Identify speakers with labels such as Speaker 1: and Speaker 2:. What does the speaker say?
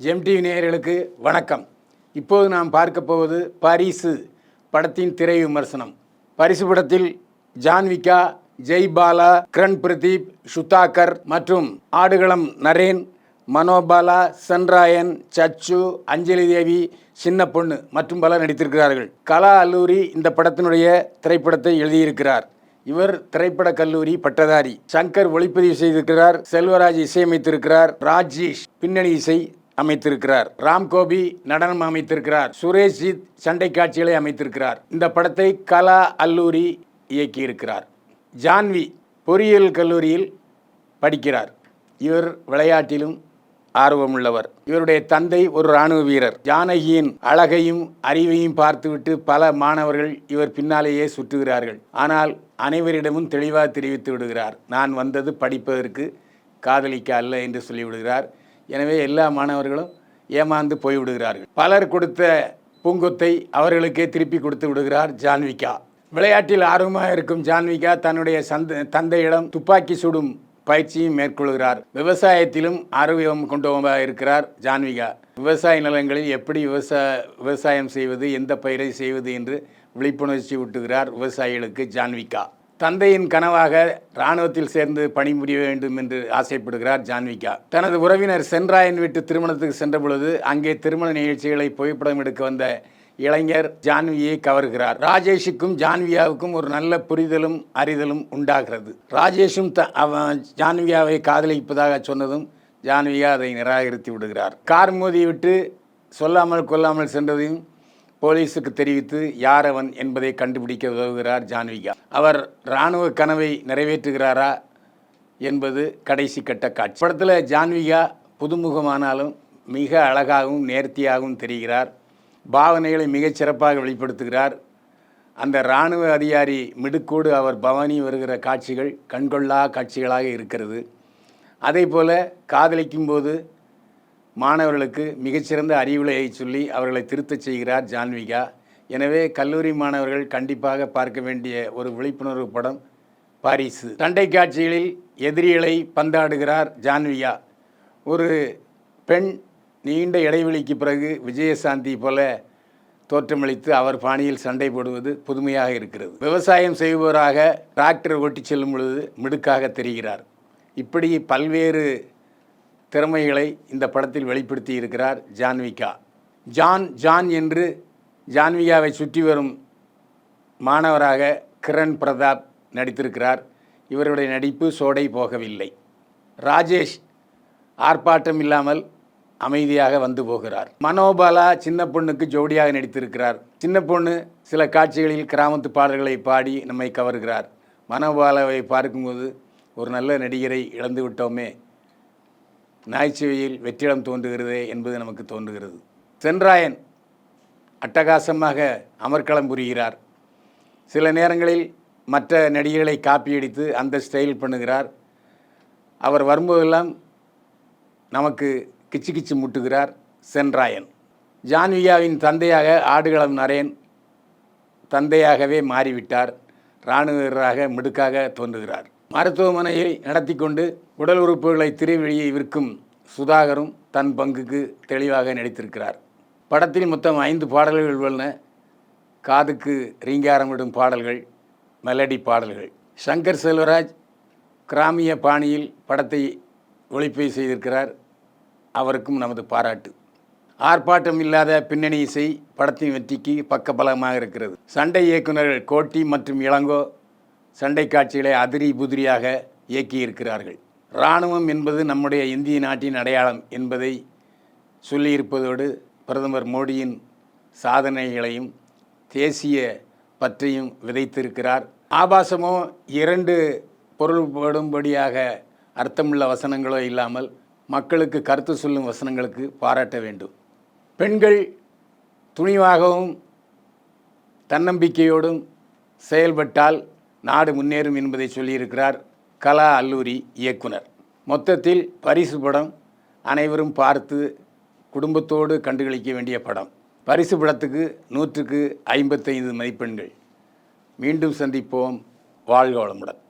Speaker 1: GeM TV நேயர்களுக்கு வணக்கம். இப்போது நாம் பார்க்க போவது பரிசு படத்தின் திரை விமர்சனம். பரிசு படத்தில் ஜான்விகா, ஜெய்பாலா, கிரண் பிரதீப், சுதாகர் மற்றும் ஆடுகளம் நரேன், மனோபாலா, சென்ராயன், சச்சு, அஞ்சலி தேவி, சின்ன பொண்ணு மற்றும் பலர் நடித்திருக்கிறார்கள். கலா அல்லூரி இந்த படத்தினுடைய திரைப்படத்தை எழுதியிருக்கிறார். இவர் திரைப்பட கல்லூரி பட்டதாரி. சங்கர் ஒளிப்பதிவு செய்திருக்கிறார். செல்வராஜ் இசையமைத்திருக்கிறார். ராஜேஷ் பின்னணி இசை அமைத்திருக்கிறார். ராம்கோபி நடனம் அமைத்திருக்கிறார். சுரேஷ்ஜித் சண்டை காட்சிகளை அமைத்திருக்கிறார். இந்த படத்தை கலா அல்லூரி இயக்கியிருக்கிறார். ஜான்வி பொறியியல் கல்லூரியில் படிக்கிறார். இவர் விளையாட்டிலும் ஆர்வமுள்ளவர். இவருடைய தந்தை ஒரு இராணுவ வீரர். ஜானகியின் அழகையும் அறிவையும் பார்த்துவிட்டு பல மாணவர்கள் இவர் பின்னாலேயே சுற்றுகிறார்கள். ஆனால் அனைவரிடமும் தெளிவாக தெரிவித்து விடுகிறார், நான் வந்தது படிப்பதற்கு, காதலிக்க அல்ல என்று சொல்லிவிடுகிறார். எனவே எல்லா மாணவர்களும் ஏமாந்து போய்விடுகிறார்கள். பலர் கொடுத்த பூங்கொத்தை அவர்களுக்கே திருப்பி கொடுத்து விடுகிறார் ஜான்விகா. விளையாட்டில் ஆர்வமாக இருக்கும் ஜான்விகா தன்னுடைய தந்தையிடம் துப்பாக்கி சுடும் பயிற்சியும் மேற்கொள்கிறார். விவசாயத்திலும் ஆர்வம் கொண்டவராக இருக்கிறார் ஜான்விகா. விவசாய நிலங்களில் எப்படி விவசாயம் செய்வது, எந்த பயிரை செய்வது என்று விழிப்புணர்ச்சி ஊட்டுகிறார் விவசாயிகளுக்கு ஜான்விகா. தந்தையின் கனவாக இராணுவத்தில் சேர்ந்து பணிபுரிய வேண்டும் என்று ஆசைப்படுகிறார் ஜான்விகா. தனது உறவினர் சென்ராயன் வீட்டு திருமணத்துக்கு சென்ற பொழுது அங்கே திருமண நிகழ்ச்சிகளை புகைப்படம் எடுக்க வந்த இளைஞர் ஜான்வியை கவர்கிறார். ராஜேஷுக்கும் ஜான்வியாவுக்கும் ஒரு நல்ல புரிதலும் அறிதலும் உண்டாகிறது. ராஜேஷும் ஜான்வியாவை காதலிப்பதாக சொன்னதும் ஜான்வியா அதை நிராகரித்து விடுகிறார். கார் மோதி விட்டு சொல்லாமல் கொல்லாமல் சென்றதையும் போலீஸுக்கு தெரிவித்து யார் அவன் என்பதை கண்டுபிடிக்க உதவுகிறார் ஜான்விகா. அவர் இராணுவ கனவை நிறைவேற்றுகிறாரா என்பது கடைசி கட்ட காட்சி. படத்தில் ஜான்விகா புதுமுகமானாலும் மிக அழகாகவும் நேர்த்தியாகவும் தெரிகிறார். பாவனைகளை மிகச் சிறப்பாக வெளிப்படுத்துகிறார். அந்த இராணுவ அதிகாரி மிடுக்கோடு அவர் பவனி வருகிற காட்சிகள் கண்கொள்ளா காட்சிகளாக இருக்கிறது. அதே போல் காதலிக்கும் போது மாணவர்களுக்கு மிகச்சிறந்த அறிவுரையை சொல்லி அவர்களை திருத்தச் செய்கிறார் ஜான்விகா. எனவே கல்லூரி மாணவர்கள் கண்டிப்பாக பார்க்க வேண்டிய ஒரு விழிப்புணர்வு படம் பரிசு. சண்டை காட்சிகளில் எதிரிகளை பந்தாடுகிறார் ஜான்விகா. ஒரு பெண் நீண்ட இடைவெளிக்கு பிறகு விஜயசாந்தி போல தோற்றமளித்து அவர் பாணியில் சண்டை போடுவது புதுமையாக இருக்கிறது. விவசாயம் செய்பவராக டிராக்டர் ஓட்டி செல்லும் பொழுது மிடுக்காக தெரிகிறார். இப்படி பல்வேறு திறமைகளை இந்த படத்தில் வெளிப்படுத்தி இருக்கிறார் ஜான்விகா. ஜான் என்று ஜான்விகாவை சுற்றி வரும் மாணவராக கிரண் பிரதாப் நடித்திருக்கிறார். இவருடைய நடிப்பு சோடை போகவில்லை. ராஜேஷ் ஆர்ப்பாட்டம் இல்லாமல் அமைதியாக வந்து போகிறார். மனோபாலா சின்ன பொண்ணுக்கு ஜோடியாக நடித்திருக்கிறார். சின்ன பொண்ணு சில காட்சிகளில் கிராமத்து பாடல்களை பாடி நம்மை கவர்கிறார். மனோபாலாவை பார்க்கும்போது ஒரு நல்ல நடிகரை இழந்து விட்டோமே, நாய்ச்சுவையில் வெற்றிடம் தோன்றுகிறதே என்பது நமக்கு தோன்றுகிறது. சென்ராயன் அட்டகாசமாக அமர்க்களம் புரிகிறார். சில நேரங்களில் மற்ற நடிகர்களை காப்பியடித்து அந்த ஸ்டைல் பண்ணுகிறார். அவர் வரும்போதெல்லாம் நமக்கு கிச்சு கிச்சு முட்டுகிறார் சென்ராயன். ஜான்விகாவின் தந்தையாக ஆடுகளம் நரேன் தந்தையாகவே மாறிவிட்டார். இராணுவ வீரராக மிடுக்காக தோன்றுகிறார். மருத்துவமனையை நடத்தி கொண்டு உடல் உறுப்புகளை திரைவெளியை விற்கும் சுதாகரும் தன் பங்குக்கு தெளிவாக நடித்திருக்கிறார். படத்தில் மொத்தம் 5 பாடல்கள் உள்ளன. காதுக்கு ரீங்காரமிடும் பாடல்கள், மெலடி பாடல்கள். சங்கர் செல்வராஜ் கிராமிய பாணியில் படத்தை ஒளிப்பதிவு செய்திருக்கிறார். அவருக்கும் நமது பாராட்டு. ஆர்ப்பாட்டம் இல்லாத பின்னணி இசை படத்தின் வெற்றிக்கு பக்கபலமாக இருக்கிறது. சண்டை இயக்குநர்கள் கோட்டி மற்றும் இளங்கோ சண்டை காட்சிகளை அதிரி புதிரியாக இயக்கியிருக்கிறார்கள். இராணுவம் என்பது நம்முடைய இந்திய நாட்டின் அடையாளம் என்பதை சொல்லியிருப்பதோடு பிரதமர் மோடியின் சாதனைகளையும் தேசிய பற்றையும் விதைத்திருக்கிறார். ஆபாசமோ 2 பொருள்படும்படியாக அர்த்தமுள்ள வசனங்களோ இல்லாமல் மக்களுக்கு கருத்து சொல்லும் வசனங்களுக்கு பாராட்ட வேண்டும். பெண்கள் துணிவாகவும் தன்னம்பிக்கையோடும் செயல்பட்டால் நாடு முன்னேறும் என்பதை சொல்லியிருக்கிறார் கலா அல்லூரி இயக்குனர். மொத்தத்தில் பரிசு படம் அனைவரும் பார்த்து குடும்பத்தோடு கண்டுகளிக்க வேண்டிய படம். பரிசு படத்துக்கு 100க்கு 55 மதிப்பெண்கள். மீண்டும் சந்திப்போம். வாழ்க வளமுடன்.